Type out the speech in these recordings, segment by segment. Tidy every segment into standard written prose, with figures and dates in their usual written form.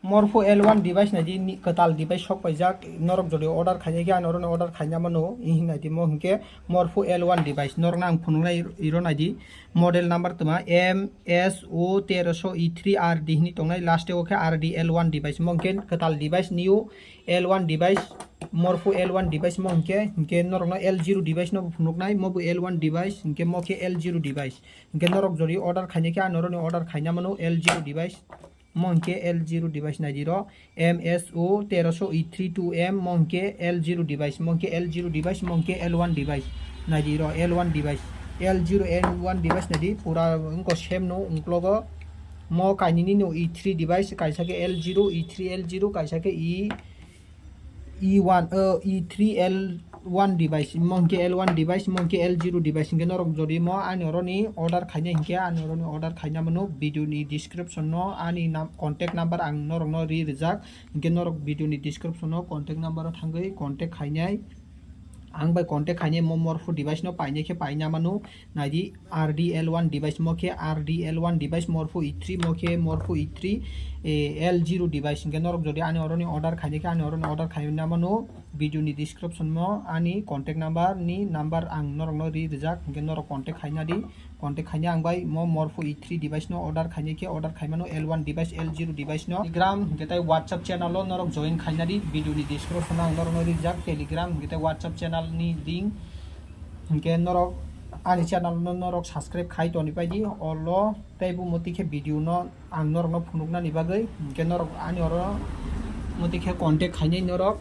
morpho L1 device na di katal device sok paijak norok jodi order khaine ke anoro order khaina mano in na di mo hinke morpho L1 device norok nang phunungnai iro na di model number tuma MSO 1300E3RD hini tongnai last oke RD L1 device mongken katal device new L1 device morpho L1 device mongke hinke norok no L0 device no phunuknai mobu L1 device hinke moke L0 device hinke norok jodi order khaine ke anoro order khaina mano L0 device monke L0 device na zero MSO 1300E32M monke L0 device monke L0 device monke L1 device na zero L1 device L0 L1 device na di pura unko same no unklogo mo kainini no E3 device kaisa ke L0 E3 L0 kaisa ke E1 E3 L1 device monkey L1 device monkey L0 device hinge norok jodi mo ani oroni order khaina hinge ani oroni order khaina mano video ni description no ani contact number ang norok no rijak hinge norok video ni description no contact number thangai contact khainai ang by contact khaine mo morpho device no paine ke paina manu nadi RDL1 device mo ke RDL1 device morpho E3 mo ke morpho E3 L0 device hinge norok jodi ani oroni order khaine ke ani oroni order khaina manu video ni description mo ani contact number ni number ang norok no rijak hinge norok contact khaina di contact khaina ang by mo morpho E3 device no order khaine ke order khaimano L1 device L0 device no telegram getai whatsapp channel lo norok join khaina di video ni description ang norok no rijak telegram getai whatsapp channel ni link hinge norok ani channel no norok subscribe khai toni paidi olo taibu motike video no ang norok no phunukna ni bagai hinge norok ani oro motike contact khainai norok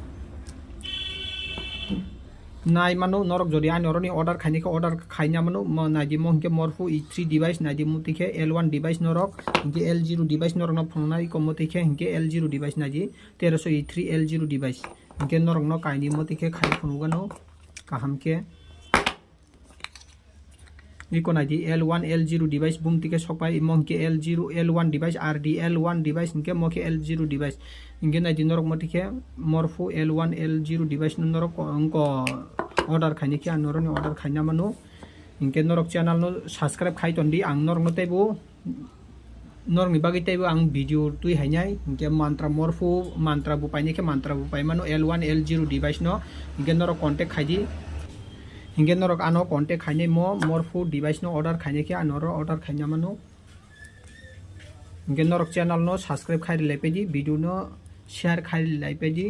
nai mano norok jodi ani oroni order khaini ke order khaina mano naidi mo hinke morpho E3 device naidi mutike L1 device norok hinke L0 device norok no phungnai ko mutike hinke L0 device naidi 1300E3 L0 device hinke norok no kaini mutike khai phunugano kaham ke niko naidi L1 L0 device bumtike sokpai monke L0 L1 device RD L1 device hinke moke L0 device hinke naidi norok motike morpho L1 L0 device norok onko order khaini ke anoroni order khaina mano hinke norok channel no subscribe khai tondi ang norok no taibo norok ni bagi taibo ang video tui hainai hinke mantra morpho mantra bu paine ke mantra bu pai mano L1 L0 device no hinke norok contact khaidi hinge norok ano contact khaine mo morpho device no order khaine ke anoro order khaina mano hinge norok channel no subscribe khai laipedi video no share khai laipedi